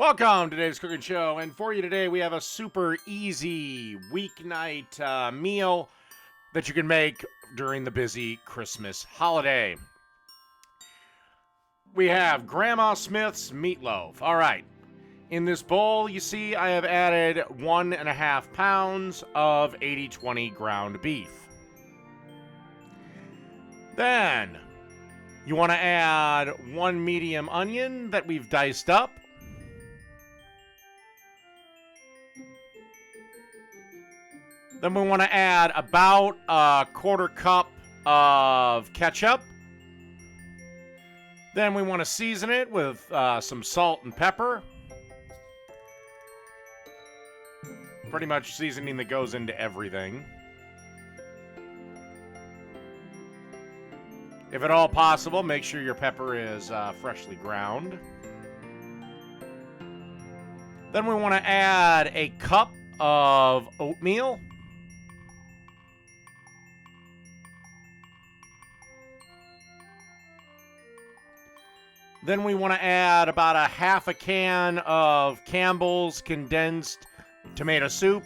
Welcome to today's cooking show, and for you today we have a super easy weeknight meal that you can make during the busy Christmas holiday. We have Grandma Smith's meatloaf. All right, in this bowl you see I have added 1.5 pounds of 80/20 ground beef. Then you want to add 1 medium onion that we've diced up. Then we want to add about a 1/4 cup of ketchup. Then we want to season it with some salt and pepper. Pretty much seasoning that goes into everything. If at all possible, make sure your pepper is freshly ground. Then we want to add a cup of oatmeal. Then we want to add about a 1/2 can of Campbell's condensed tomato soup,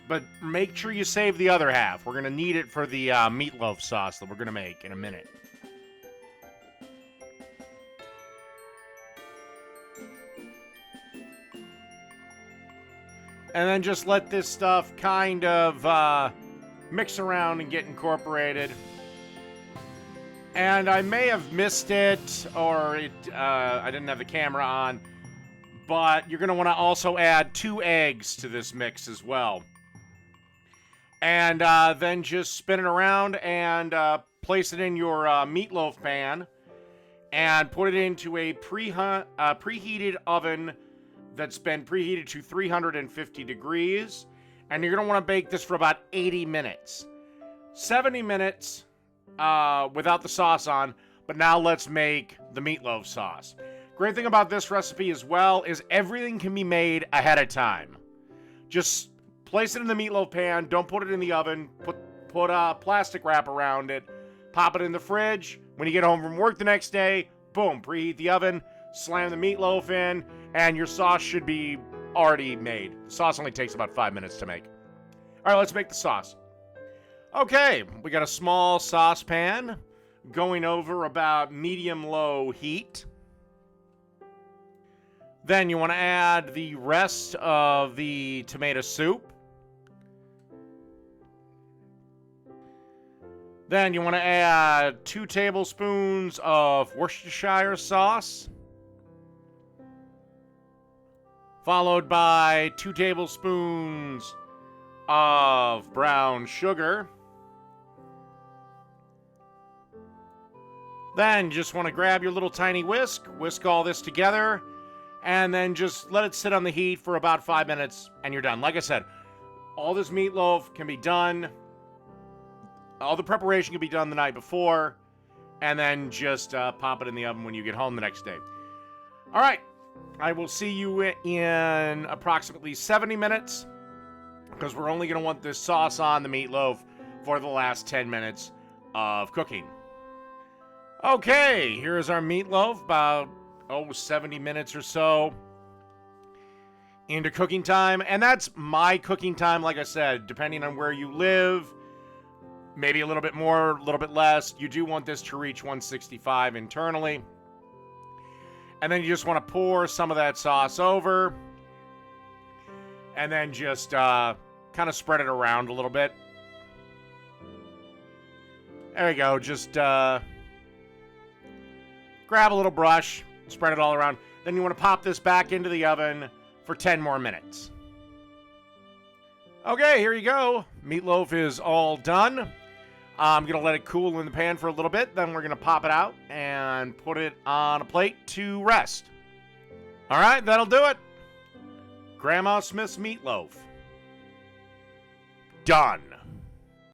but make sure you save the other half. We're going to need it for the meatloaf sauce that we're going to make in a minute. And then just let this stuff kind of mix around and get incorporated. And I may have missed it, or I didn't have the camera on, but you're going to want to also add 2 eggs to this mix as well. And then just spin it around and place it in your meatloaf pan and put it into a preheated oven that's been preheated to 350 degrees. And you're going to want to bake this for about 80 minutes. 70 minutes without the sauce on, but now let's make the meatloaf sauce. Great thing about this recipe as well is everything can be made ahead of time. Just place it in the meatloaf pan, don't put it in the oven, put a plastic wrap around it, pop it in the fridge. When you get home from work the next day, boom, preheat the oven, slam the meatloaf in, and your sauce should be already made. The sauce only takes about 5 minutes to make. All right, let's make the sauce. Okay, we got a small saucepan going over about medium-low heat. Then you want to add the rest of the tomato soup. Then you want to add 2 tablespoons of Worcestershire sauce, followed by 2 tablespoons of brown sugar. Then you just want to grab your little tiny whisk all this together, and then just let it sit on the heat for about 5 minutes, and you're done. Like I said, all this meatloaf can be done, all the preparation can be done the night before, and then just pop it in the oven when you get home the next day. All right, I will see you in approximately 70 minutes, because we're only going to want this sauce on the meatloaf for the last 10 minutes of cooking. Okay, here's our meatloaf, about 70 minutes or so into cooking time. And that's my cooking time, like I said, depending on where you live, maybe a little bit more, a little bit less. You do want this to reach 165 internally. And then you just want to pour some of that sauce over, and then just kind of spread it around a little bit. There we go, just grab a little brush, spread it all around. Then you want to pop this back into the oven for 10 more minutes. Okay, here you go. Meatloaf is all done. I'm going to let it cool in the pan for a little bit. Then we're going to pop it out and put it on a plate to rest. All right, that'll do it. Grandma Smith's meatloaf. Done.